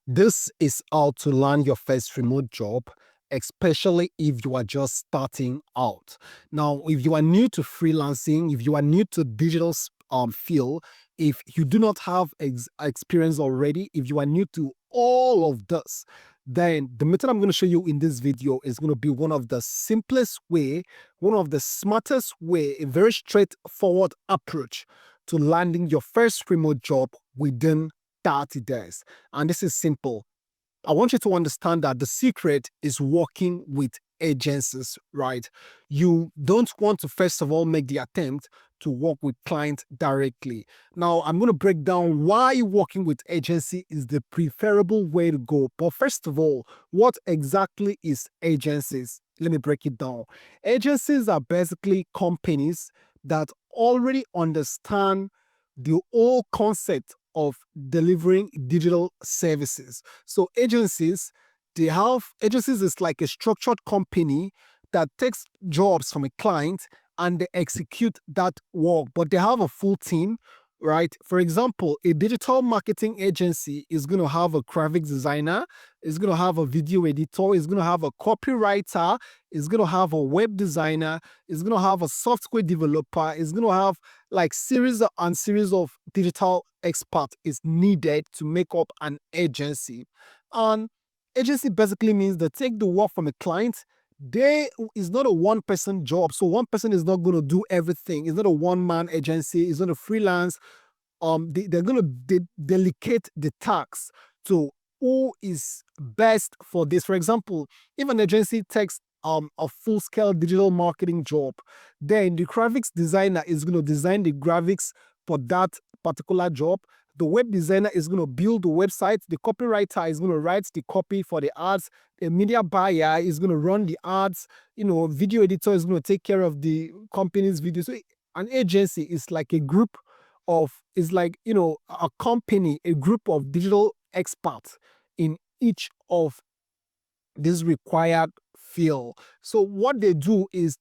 This is how to land your first remote job, especially if you are just starting out. Now, if you are new to freelancing, if you are new to digital field, if you do not have experience already, if you are new to all of this, then the method I'm going to show you in this video is going to be one of the simplest way, one of the smartest way, a very straightforward approach to landing your first remote job within 30 days. And this is simple. I want you to understand that the secret is working with agencies, right? You don't want to, first of all, make the attempt to work with clients directly. Now, I'm going to break down why working with agency is the preferable way to go. But first of all, what exactly is agencies? Let me break it down. Agencies are basically companies that already understand the whole concept of delivering digital services. So agencies is like a structured company that takes jobs from a client and they execute that work, but they have a full team, right? For example, a digital marketing agency is going to have a graphic designer, is going to have a video editor, is going to have a copywriter, is going to have a web designer, is going to have a software developer, is going to have like series of digital experts is needed to make up an agency. And agency basically means they take the work from a client. They is not a one-person job, so one person is not going to do everything. It's not a one-man agency. It's not a freelance. They're going to delegate the tasks to who is best for this. For example, if an agency takes a full-scale digital marketing job, then the graphics designer is going to design the graphics for that particular job. The web designer is going to build the website. The copywriter is going to write the copy for the ads. The media buyer is going to run the ads. Video editor is going to take care of the company's video. So an agency is like a group a company, a group of digital experts in each of this required field. So what they do is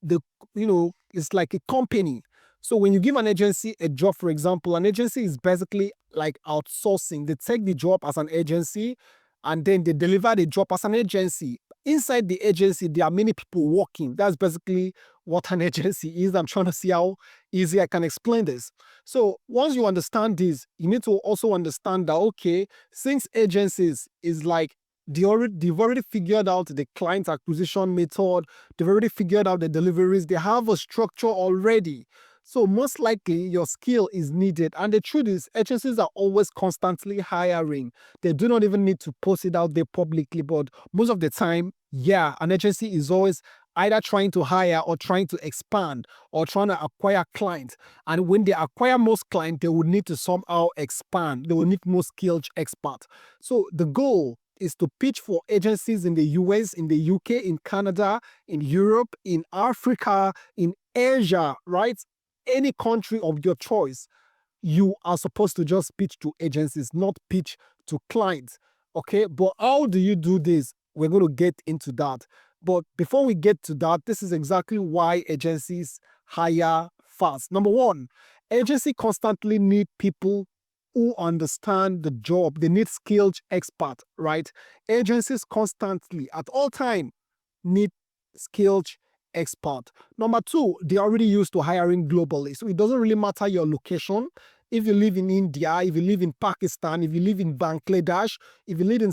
it's like a company. So when you give an agency a job, for example, an agency is basically like outsourcing. They take the job as an agency and then they deliver the job as an agency. Inside the agency, there are many people working. That's basically what an agency is. I'm trying to see how easy I can explain this. So once you understand this, you need to also understand that, okay, since agencies is like they've already figured out the client acquisition method, they've already figured out the deliveries, they have a structure already. So most likely your skill is needed. And the truth is, agencies are always constantly hiring. They do not even need to post it out there publicly, but most of the time, yeah, an agency is always either trying to hire or trying to expand or trying to acquire clients. And when they acquire most clients, they will need to somehow expand. They will need more skilled experts. So the goal is to pitch for agencies in the US, in the UK, in Canada, in Europe, in Africa, in Asia, right? Any country of your choice, you are supposed to just pitch to agencies, not pitch to clients. Okay, but how do you do this? We're going to get into that. But before we get to that, this is exactly why agencies hire fast. Number one, agency constantly need people who understand the job. They need skilled experts, right? Agencies constantly, at all time, need skilled expert. Number two, they're already used to hiring globally. So it doesn't really matter your location. If you live in India, if you live in Pakistan, if you live in Bangladesh, if you live in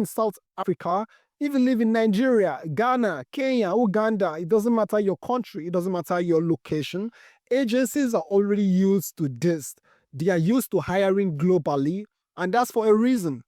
South Africa, if you live in Nigeria, Ghana, Kenya, Uganda, it doesn't matter your country, it doesn't matter your location. Agencies are already used to this. They are used to hiring globally, and that's for a reason.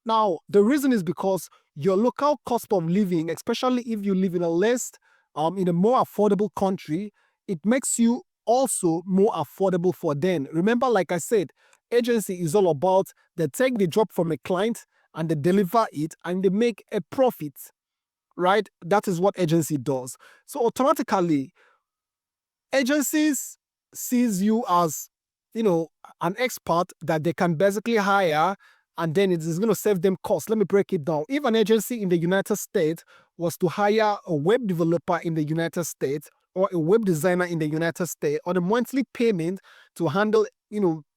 Now, the reason is because your local cost of living, especially if you live in in a more affordable country, it makes you also more affordable for them. Remember, like I said, agency is all about they take the job from a client and they deliver it and they make a profit, right? That is what agency does. So automatically, agencies sees you as, an expert that they can basically hire, and then it is going to save them costs. Let me break it down. If an agency in the United States was to hire a web developer in the United States or a web designer in the United States on a monthly payment to handle,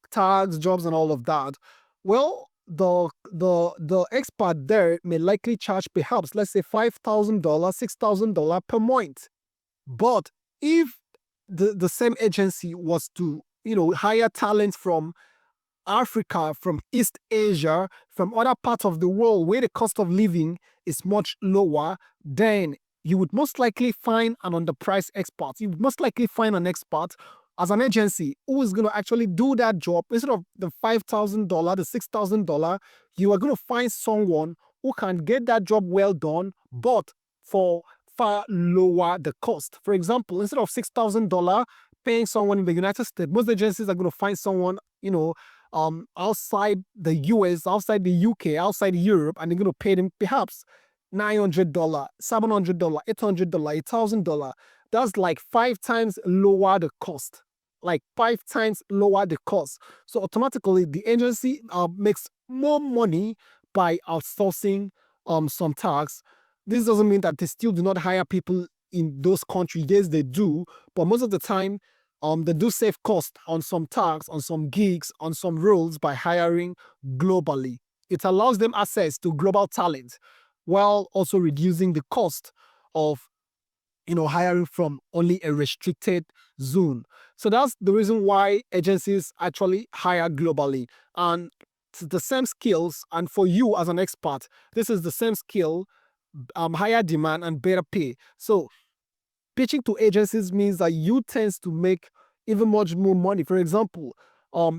tags, jobs, and all of that, well, the the expert there may likely charge perhaps, let's say, $5,000, $6,000 per month. But if the same agency was to, hire talent from Africa, from East Asia, from other parts of the world where the cost of living is much lower, then you would most likely find an underpriced expert. You would most likely find an expert as an agency who is going to actually do that job. Instead of the $5,000, the $6,000, you are going to find someone who can get that job well done, but for far lower the cost. For example, instead of $6,000 paying someone in the United States, most agencies are going to find someone, outside the US, outside the UK, outside Europe, and they're going to pay them perhaps $900, $700, $800, $1,000. That's like 5 times lower the cost. Like 5 times lower the cost. So automatically, the agency makes more money by outsourcing some tasks. This doesn't mean that they still do not hire people in those countries. Yes, they do, but most of the time, they do save cost on some tasks, on some gigs, on some roles by hiring globally. It allows them access to global talent while also reducing the cost of hiring from only a restricted zone. So that's the reason why agencies actually hire globally. And it's the same skills, and for you as an expert, this is the same skill, higher demand and better pay. So pitching to agencies means that you tend to make even much more money. For example,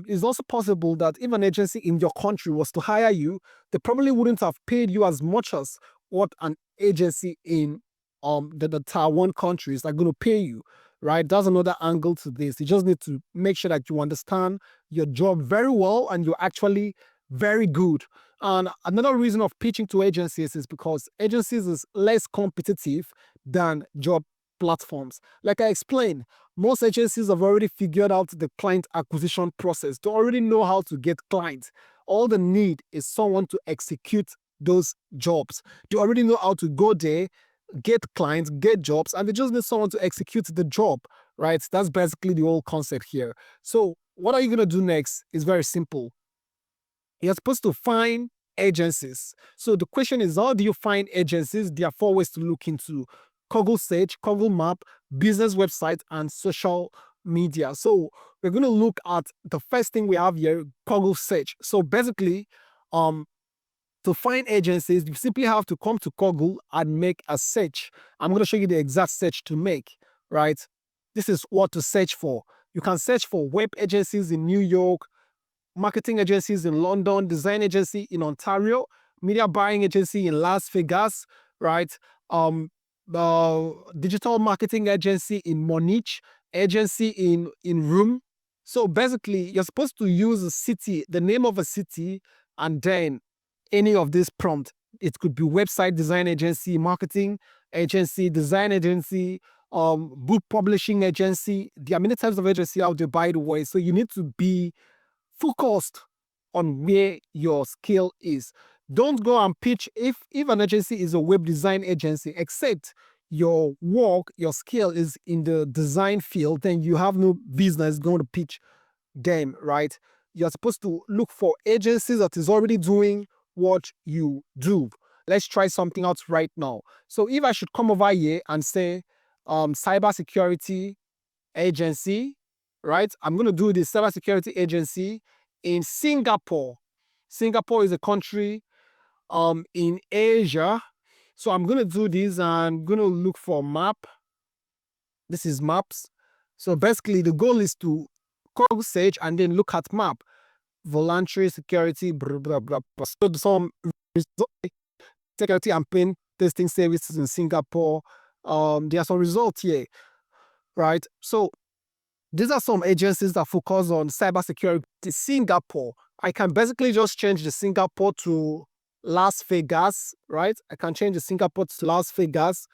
it's also possible that if an agency in your country was to hire you, they probably wouldn't have paid you as much as what an agency in the Taiwan countries are going to pay you, right? That's another angle to this. You just need to make sure that you understand your job very well and you're actually very good. And another reason of pitching to agencies is because agencies is less competitive than job platforms. Like I explained, most agencies have already figured out the client acquisition process. They already know how to get clients. All they need is someone to execute those jobs. They already know how to go there, get clients, get jobs, and they just need someone to execute the job, right? That's basically the whole concept here. So what are you going to do next is very simple. You're supposed to find agencies. So the question is, how do you find agencies? There are 4 ways to look into: Google search, Google map, business website, and social media. So we're going to look at the first thing we have here, Google search. So basically, to find agencies, you simply have to come to Google and make a search. I'm going to show you the exact search to make, right? This is what to search for. You can search for web agencies in New York, marketing agencies in London, design agency in Ontario, media buying agency in Las Vegas, right? Digital marketing agency in Munich, agency in Rome. So basically, you're supposed to use a city, the name of a city, and then any of this prompt. It could be website design agency, marketing agency, design agency, book publishing agency. There are many types of agency out there, by the way. So you need to be focused on where your skill is. Don't go and pitch if an agency is a web design agency, except your work, your skill is in the design field, then you have no business going to pitch them, right? You're supposed to look for agencies that is already doing what you do. Let's try something out right now. So if I should come over here and say cybersecurity agency, right? I'm going to do the cybersecurity agency in Singapore. Singapore is a country in Asia. So I'm going to do this and I'm going to look for map. This is maps. So basically the goal is to Google search and then look at map. Voluntary security, blah, blah, blah. So some security and pen testing services in Singapore. There are some results here, right? So these are some agencies that focus on cybersecurity. Singapore, I can basically just change the Singapore to Las Vegas, right? I can change the Singapore to Las Vegas.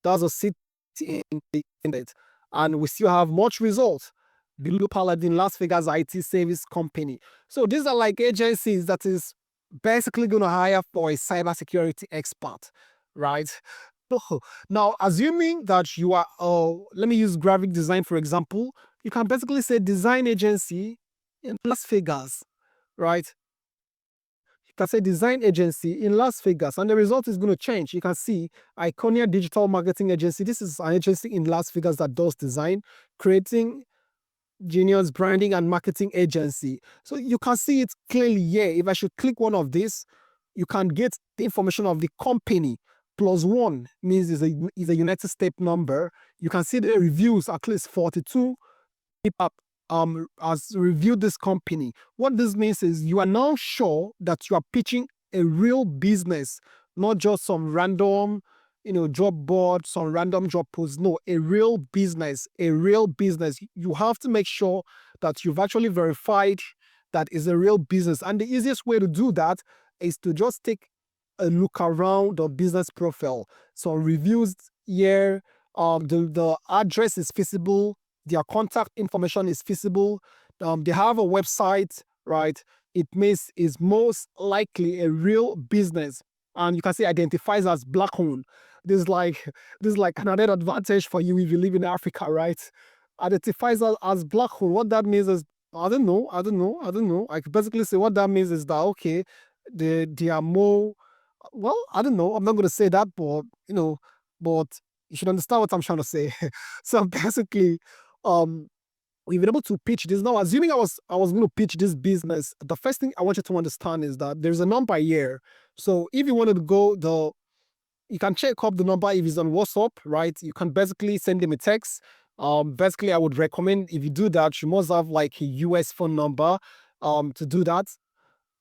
That's a city in it, and we still have much results. Blue Paladin Las Vegas IT service company. So these are like agencies that is basically going to hire for a cybersecurity expert, right? Now, assuming that you are, let me use graphic design for example, you can basically say design agency in Las Vegas, right? You can say design agency in Las Vegas, and the result is going to change. You can see Iconia Digital Marketing Agency. This is an agency in Las Vegas that does design, creating Genius Branding and Marketing Agency. So you can see it clearly here. If I should click one of these, you can get the information of the company. +1 means is a United States number. You can see the reviews, at least 42 people has reviewed this company. What this means is you are now sure that you are pitching a real business, not just some random, job board, some random job post. No, a real business, a real business. You have to make sure that you've actually verified that is a real business. And the easiest way to do that is to just take a look around the business profile. So reviews here, the address is visible, their contact information is visible, they have a website, right? It means is most likely a real business, and you can see identifies as black owned. This is like another advantage for you if you live in Africa, right? Identifies as black owned. What that means is I don't know. I could basically say what that means is that okay, they are more, well, I don't know. I'm not going to say that, but but you should understand what I'm trying to say. So basically, we've been able to pitch this. Now, assuming I was going to pitch this business, the first thing I want you to understand is that there's a number here. So if you wanted to go you can check up the number if it's on WhatsApp, right? You can basically send them a text. Basically, I would recommend if you do that, you must have like a US phone number to do that.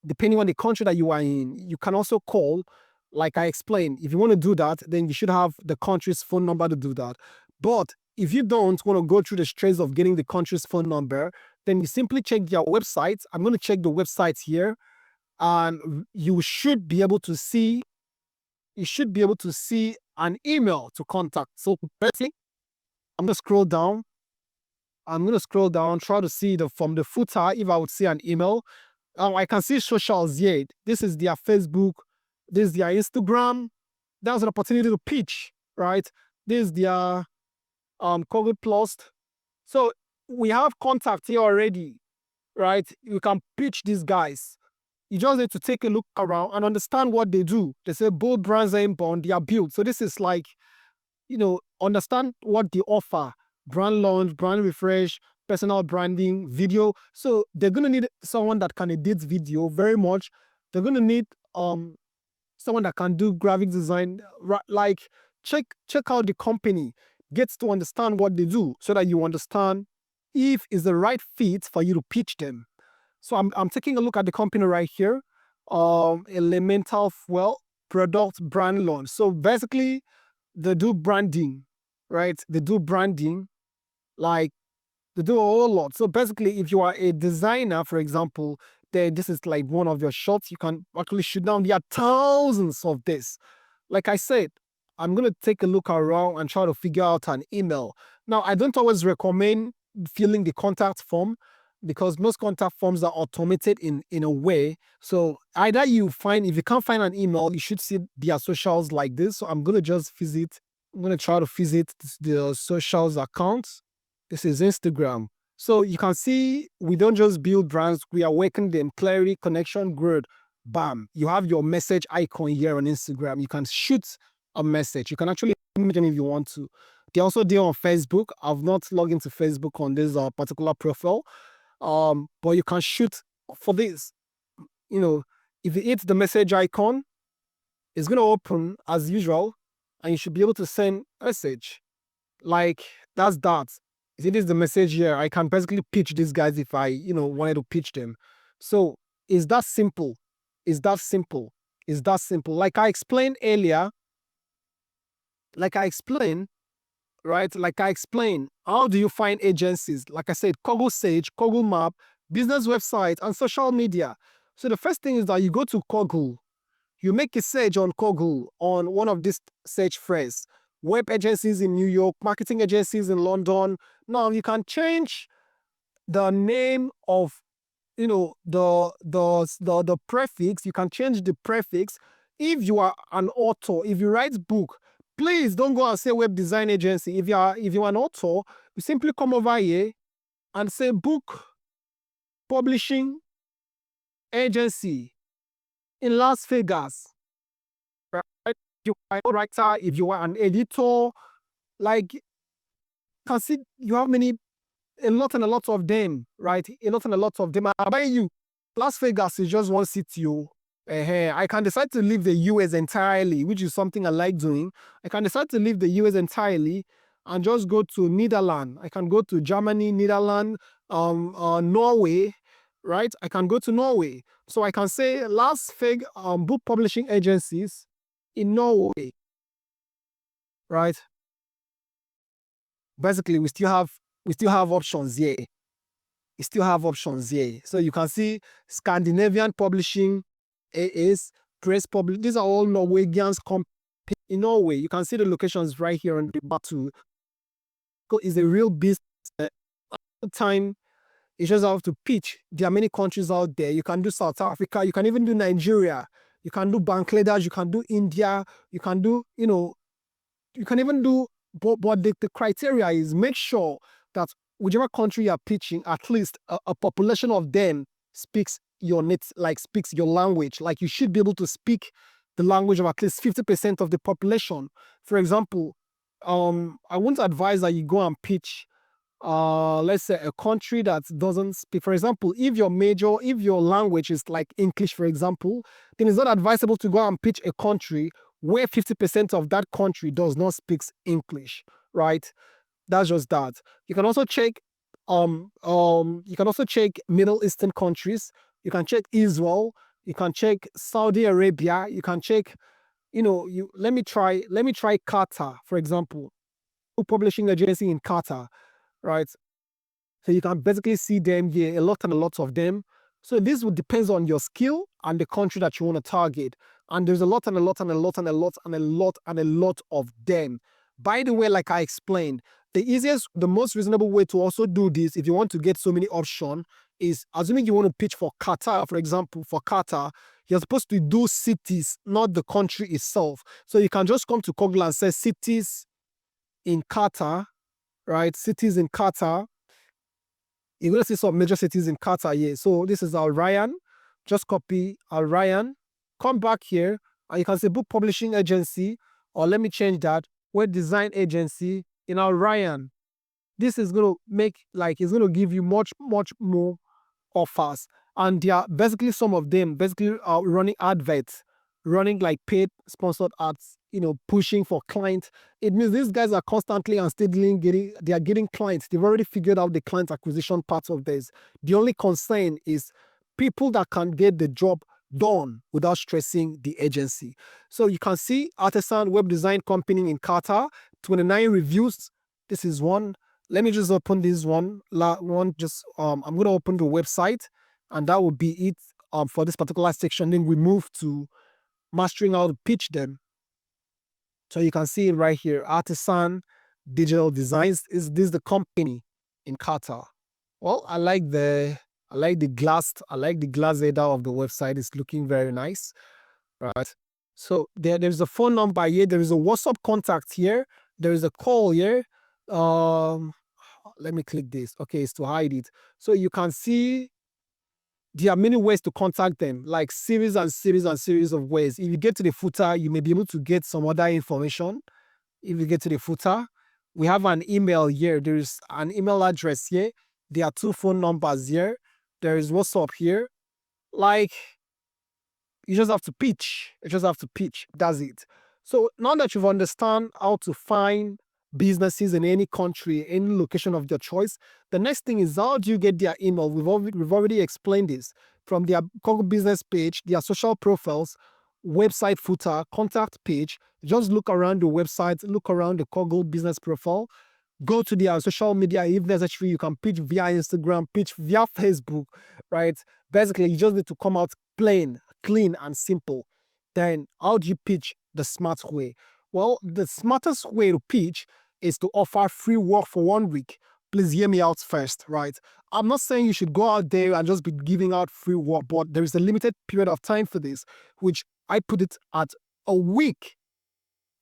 Depending on the country that you are in, you can also call, like I explained. If you want to do that, then you should have the country's phone number to do that. But if you don't want to go through the stress of getting the country's phone number, then you simply check their website. I'm going to check the website here, and you should be able to see an email to contact. So basically, I'm going to scroll down. Try to see from the footer if I would see an email. I can see socials here. This is their Facebook. This is their Instagram. That was an opportunity to pitch, right? This is their COVID Plus. So we have contact here already, right? You can pitch these guys. You just need to take a look around and understand what they do. They say bold brands are inbound, they are built. So this is like, understand what they offer. Brand launch, brand refresh, personal branding, video. So they're going to need someone that can edit video very much. They're going to need someone that can do graphic design. Like check out the company, get to understand what they do so that you understand if it's the right fit for you to pitch them. So I'm taking a look at the company right here. Elemental Fuel product brand launch. So basically they do branding, right? They do branding, like they do a whole lot. So basically, if you are a designer, for example, then this is like one of your shots. You can actually shoot down. There are thousands of this. Like I said, I'm going to take a look around and try to figure out an email. Now, I don't always recommend filling the contact form because most contact forms are automated in a way. So either if you can't find an email, you should see their socials like this. So I'm going to try to visit the socials accounts. This is Instagram. So you can see we don't just build brands, we awaken them. Clarity, connection, growth. Bam. You have your message icon here on Instagram. You can shoot a message. You can actually imagine if you want to. They also deal on Facebook. I've not logged into Facebook on this particular profile. But you can shoot for this. If you hit the message icon, it's going to open as usual, and you should be able to send a message. Like that's that. It is the message here. I can basically pitch these guys if I, wanted to pitch them. So it's that simple. Like I explained earlier, how do you find agencies? Like I said, Google Sage, Google Map, business website, and social media. So the first thing is that you go to Google. You make a search on Google on one of these search phrases. Web agencies in New York, marketing agencies in London. Now you can change the name of, the prefix. You can change the prefix. If you are an author, if you write book, please don't go and say web design agency. If you're an author, you simply come over here and say book publishing agency. in Las Vegas, right? You are a writer, if you are an editor, like, you can see you have a lot and a lot of them, right? A lot and a lot of them. I buy you. Las Vegas is just one city. I can decide to leave the US entirely, which is something I like doing. I can decide to leave the US entirely and just go to Netherlands. I can go to Germany, Netherlands, Norway, right? I can go to Norway. So I can say Las Vegas book publishing agencies in Norway, right? Basically, we still have options here. We still have options here. So you can see Scandinavian Publishing is Press Public. These are all Norwegians in Norway. You can see the locations right here on the map too. It's a real business. Time you just have to pitch. There are many countries out there. You can do South Africa. You can even do Nigeria. You can do Bangladesh. You can do India. You can do, you can even do, but the criteria is make sure that whichever country you are pitching, at least a population of them speaks your speaks your language. Like, you should be able to speak the language of at least 50% of the population. For example, I wouldn't advise that you go and pitch, let's say, a country that doesn't speak. For example, if your language is like English, for example, then it's not advisable to go and pitch a country where 50% of that country does not speak English, right? That's just that. You can also check Middle Eastern countries. You can check Israel. You can check Saudi Arabia. You can check, let me try Qatar, for example. Publishing agency in Qatar, right? So you can basically see them here, a lot and a lot of them. So this would depends on your skill and the country that you want to target. And there's a lot and a lot and a lot and a lot and a lot and a lot of them. By the way, like I explained, the most reasonable way to also do this, if you want to get so many options, is assuming you want to pitch for Qatar, for example, for Qatar, you're supposed to do cities, not the country itself. So you can just come to Google and say cities in Qatar, right? Cities in Qatar. You're going to see some major cities in Qatar here. So this is Al Rayyan. Just copy Al Rayyan. Come back here and you can say book publishing agency, or let me change that, web design agency in Al Rayyan. This is going to it's going to give you much, much more offers. And there are basically some of them are running adverts, running like paid sponsored ads, pushing for clients. It means these guys are constantly and steadily getting clients. They've already figured out the client acquisition part of this. The only concern is people that can get the job done without stressing the agency. So you can see Artisan Web Design Company in Qatar, 29 reviews. This is one. Let me just open this one. I'm going to open the website, and that will be it for this particular section. Then we move to mastering how to pitch them. So you can see it right here. Artisan Digital Designs. Is this the company in Qatar? Well, I like the glass header of the website. It's looking very nice, right? So there's a phone number here. There is a WhatsApp contact here. There is a call here. Let me click this. Okay, it's to hide it. So you can see there are many ways to contact them, like series and series and series of ways. If you get to the footer, you may be able to get some other information. If you get to the footer, we have an email here. There is an email address here. There are 2 phone numbers here. There is WhatsApp here. Like, you just have to pitch. That's it. So now that you've understand how to find businesses in any country, any location of your choice, the next thing is, how do you get their email? We've already explained this. From their Google business page, their social profiles, website footer, contact page. Just look around the website, look around the Google business profile, go to their social media. If necessary, you can pitch via Instagram, pitch via Facebook, right? Basically, you just need to come out plain, clean, and simple. Then how do you pitch the smart way? Well, the smartest way to pitch is to offer free work for 1 week. Please hear me out first, right? I'm not saying you should go out there and just be giving out free work, but there is a limited period of time for this, which I put it at a week.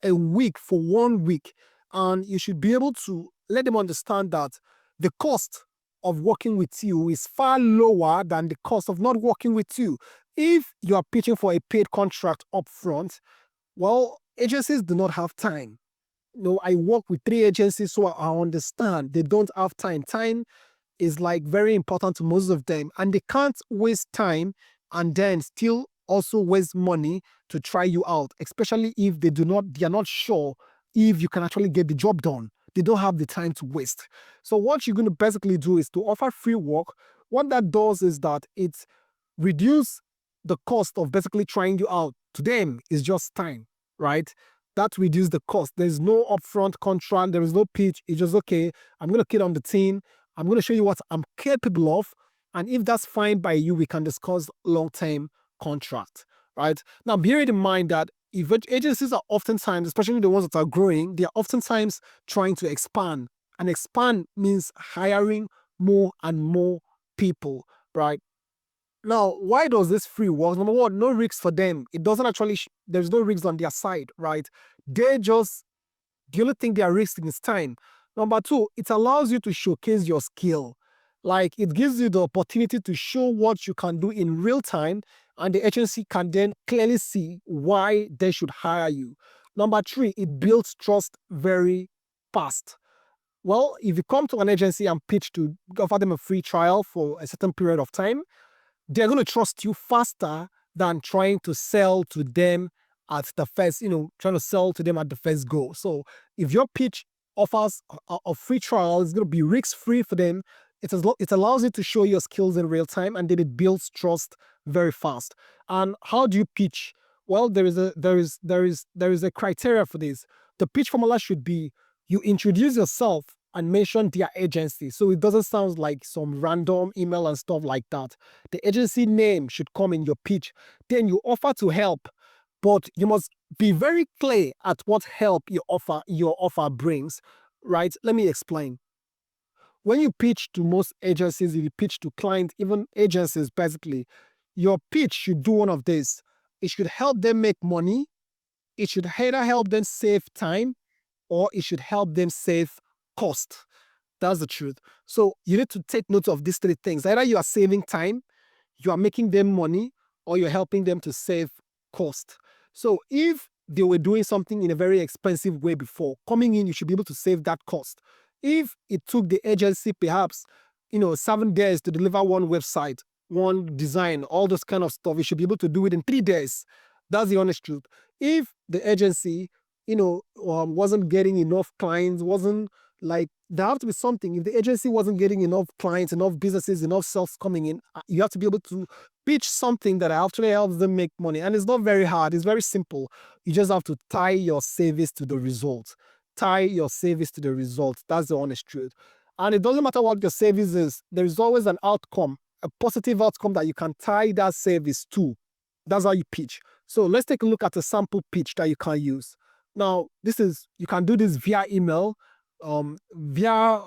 A week for 1 week. And you should be able to let them understand that the cost of working with you is far lower than the cost of not working with you. If you are pitching for a paid contract upfront, well, agencies do not have time. I work with 3 agencies, so I understand they don't have time. Time is like very important to most of them, and they can't waste time and then still also waste money to try you out, especially if they are not sure if you can actually get the job done. They don't have the time to waste. So what you're going to basically do is to offer free work. What that does is that it reduce the cost of basically trying you out. To them is just time, right? That reduce the cost. There's no upfront contract, there is no pitch. It's just okay, I'm going to kid on the team, I'm going to show you what I'm capable of. And if that's fine by you, we can discuss long-term contract, right? Now, bear in mind that if agencies are oftentimes, especially the ones that are growing, they are oftentimes trying to expand. And expand means hiring more and more people, right? Now, why does this free work? Number one, no risks for them. It doesn't actually, there's no risks on their side, right? They just, the only thing they are risking is time. Number two, it allows you to showcase your skill. Like, it gives you the opportunity to show what you can do in real time, and the agency can then clearly see why they should hire you. Number three, it builds trust very fast. Well, if you come to an agency and pitch to offer them a free trial for a certain period of time, they're going to trust you faster than trying to sell to them at the first, trying to sell to them at the first go. So if your pitch offers a free trial, it's going to be risk-free for them. It allows you to show your skills in real time, and then it builds trust very fast. And how do you pitch? Well, there is a criteria for this. The pitch formula should be: you introduce yourself and mention their agency, so it doesn't sound like some random email and stuff like that. The agency name should come in your pitch. Then you offer to help, but you must be very clear at what help your offer brings, right? Let me explain. When you pitch to most agencies, if you pitch to clients, even agencies, basically, your pitch should do one of this. It should help them make money. It should either help them save time, or it should help them save cost. That's the truth. So you need to take note of these 3 things. Either you are saving time, you are making them money, or you're helping them to save cost. So if they were doing something in a very expensive way before, coming in, you should be able to save that cost. If it took the agency perhaps, 7 days to deliver one website, one design, all those kind of stuff, you should be able to do it in 3 days. That's the honest truth. If the agency, wasn't getting enough clients, wasn't like, there have to be something. If the agency wasn't getting enough clients, enough businesses, enough sales coming in, you have to be able to pitch something that actually helps them make money. And it's not very hard. It's very simple. You just have to tie your service to the result. Tie your service to the result. That's the honest truth. And it doesn't matter what your service is. There is always an outcome, a positive outcome that you can tie that service to. That's how you pitch. So let's take a look at a sample pitch that you can use. Now, you can do this via email, via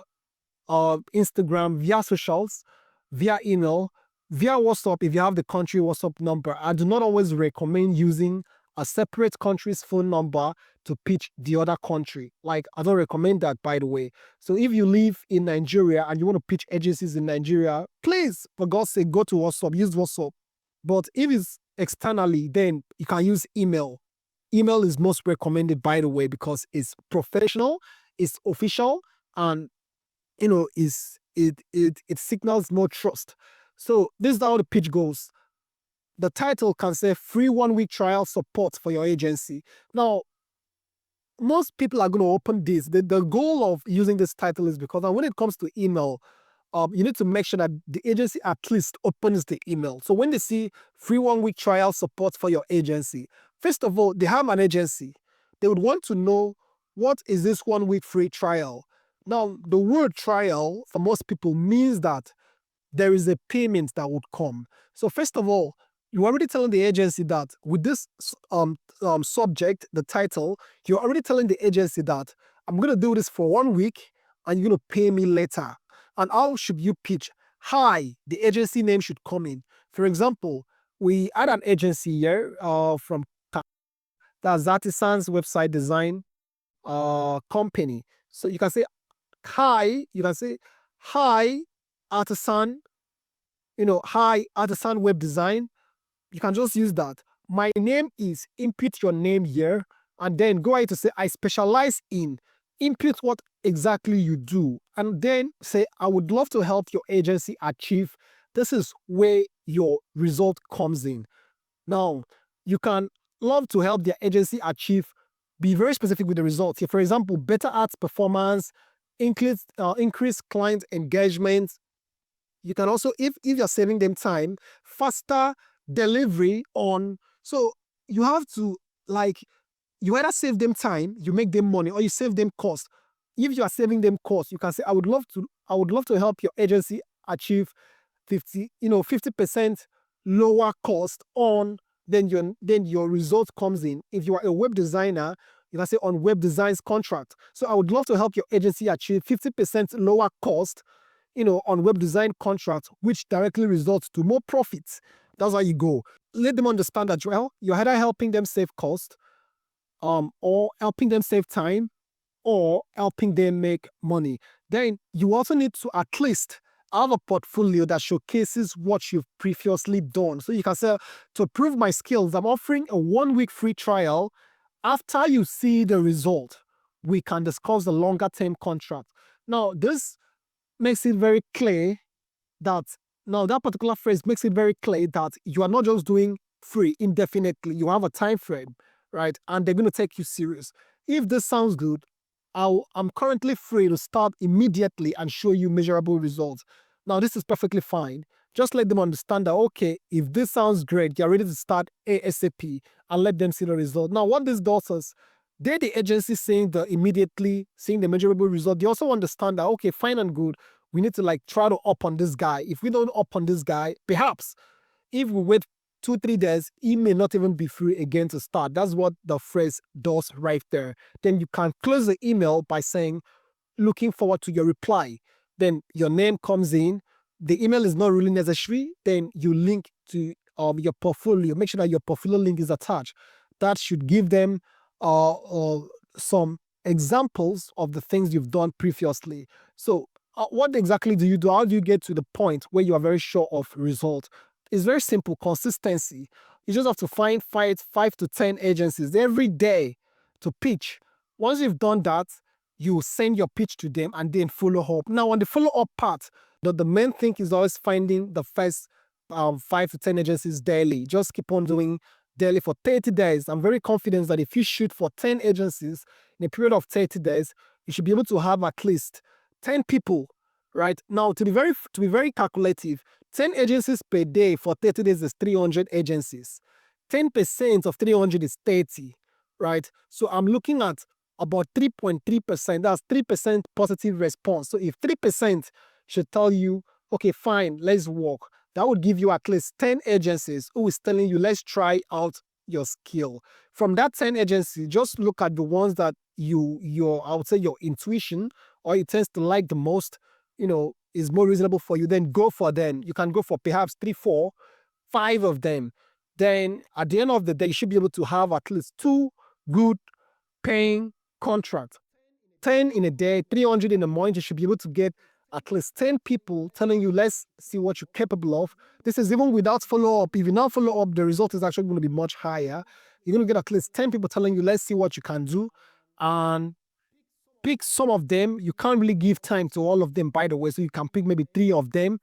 Instagram, via socials, via email, via WhatsApp if you have the country WhatsApp number. I do not always recommend using a separate country's phone number to pitch the other country. Like, I don't recommend that, by the way. So if you live in Nigeria and you want to pitch agencies in Nigeria, please, for God's sake, go to WhatsApp, use WhatsApp. But if it's externally, then you can use email. Email is most recommended, by the way, because it's professional, it's official, and it signals more trust. So this is how the pitch goes. The title can say free 1-week trial support for your agency. Now, most people are going to open this. The goal of using this title is because when it comes to email, you need to make sure that the agency at least opens the email. So when they see free 1-week trial support for your agency, first of all, they have an agency. They would want to know, what is this 1-week free trial? Now, the word trial for most people means that there is a payment that would come. So first of all, you're already telling the agency that with this subject, the title, you're already telling the agency that I'm going to do this for 1 week and you're going to pay me later. And how should you pitch? Hi, the agency name should come in. For example, we had an agency here from that's Artisan's website design company. So you can say, hi, hi, Artisan, hi, Artisan web design. you can just use that. My name is, input your name here, and then go ahead to say, I specialize in, input what exactly you do, and then say, I would love to help your agency achieve. This is where your result comes in. Now, you can love to help their agency achieve, be very specific with the results. Here, for example, better ads performance, increase client engagement. You can also, if you're saving them time, faster delivery on. So you have to, like, you either save them time, you make them money, or you save them cost. If you are saving them cost, you can say, I would love to help your agency achieve 50% lower cost on, then your result comes in. If you are a web designer, you can say on web designs contract. So I would love to help your agency achieve 50% lower cost, on web design contract, which directly results to more profits. That's how you go. Let them understand that, well, you're either helping them save cost, or helping them save time, or helping them make money. Then you also need to at least have a portfolio that showcases what you've previously done. So you can say, to prove my skills, I'm offering a 1-week free trial. After you see the result, we can discuss the longer term contract. Now, this makes it very clear that, now that particular phrase makes it very clear that you are not just doing free indefinitely. You have a time frame, right? And they're going to take you serious. If this sounds good, I'm currently free to start immediately and show you measurable results. Now, this is perfectly fine. Just let them understand that, okay, if this sounds great, you're ready to start ASAP, and let them see the result. Now, what this does is, they're the agency seeing the measurable result. They also understand that, okay, fine and good, we need to try to up on this guy. If we don't up on this guy, perhaps if we wait 2-3 days, he may not even be free again to start. That's what the phrase does right there. Then you can close the email by saying, looking forward to your reply. Then your name comes in. The email is not really necessary. Then you link to your portfolio. Make sure that your portfolio link is attached. That should give them some examples of the things you've done previously. So what exactly do you do? How do you get to the point where you are very sure of result? It's very simple. Consistency. You just have to find 5 to 10 agencies every day to pitch. Once you've done that, you send your pitch to them and then follow up. Now, on the follow-up part, the main thing is always finding the first 5 to 10 agencies daily. Just keep on doing daily for 30 days. I'm very confident that if you shoot for 10 agencies in a period of 30 days, you should be able to have at least 10 people, right? Now, to be very calculative, 10 agencies per day for 30 days is 300 agencies. 10% of 300 is 30, right? So I'm looking at about 3.3%. That's 3% positive response. So if 3% should tell you, okay, fine, let's work, that would give you at least 10 agencies who is telling you, let's try out your skill. From that 10 agencies, just look at the ones that I would say your intuition or it tends to like the most, is more reasonable for you. Then go for them. You can go for perhaps 3, 4, 5 of them. Then at the end of the day, you should be able to have at least 2 good paying contracts. 10 in a day, 300 in the morning, you should be able to get at least 10 people telling you, let's see what you're capable of. This is even without follow-up. If you now follow up, the result is actually going to be much higher. You're going to get at least 10 people telling you, let's see what you can do. And pick some of them. You can't really give time to all of them, by the way. So you can pick maybe 3 of them,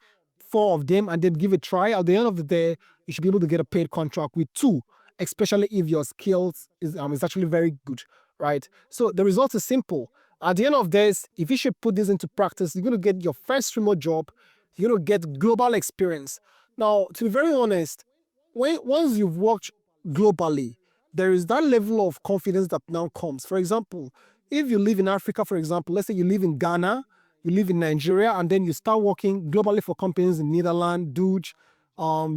4 of them, and then give it a try. At the end of the day, you should be able to get a paid contract with 2, especially if your skills is actually very good, right? So the result is simple. At the end of this, if you should put this into practice, you're going to get your first remote job. You're going to get global experience. Now, to be very honest, once you've worked globally, there is that level of confidence that now comes. For example, if you live in Africa, for example, let's say you live in Ghana, you live in Nigeria, and then you start working globally for companies in Netherlands, Dutch,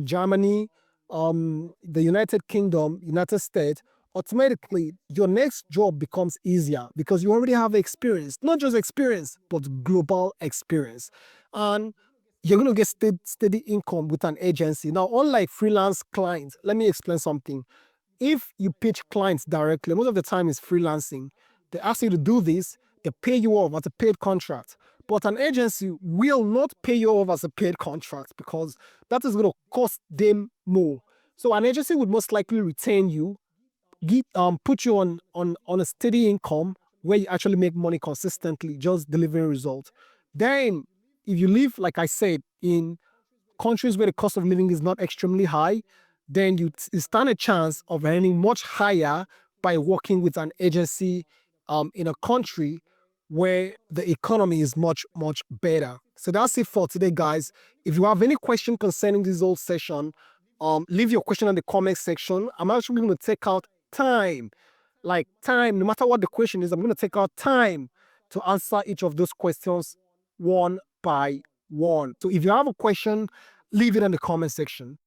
Germany, the United Kingdom, United States, automatically your next job becomes easier because you already have experience, not just experience, but global experience. And you're going to get steady income with an agency. Now, unlike freelance clients, let me explain something. If you pitch clients directly, most of the time it's freelancing. They ask you to do this, they pay you off as a paid contract. But an agency will not pay you off as a paid contract because that is going to cost them more. So an agency would most likely retain you, put you on a steady income where you actually make money consistently, just delivering results. Then, if you live, like I said, in countries where the cost of living is not extremely high, then you stand a chance of earning much higher by working with an agency in a country where the economy is much, much better. So that's it for today, guys. If you have any question concerning this whole session, leave your question in the comment section. I'm actually going to take out time, no matter what the question is, I'm going to take out time to answer each of those questions one by one. So if you have a question, leave it in the comment section.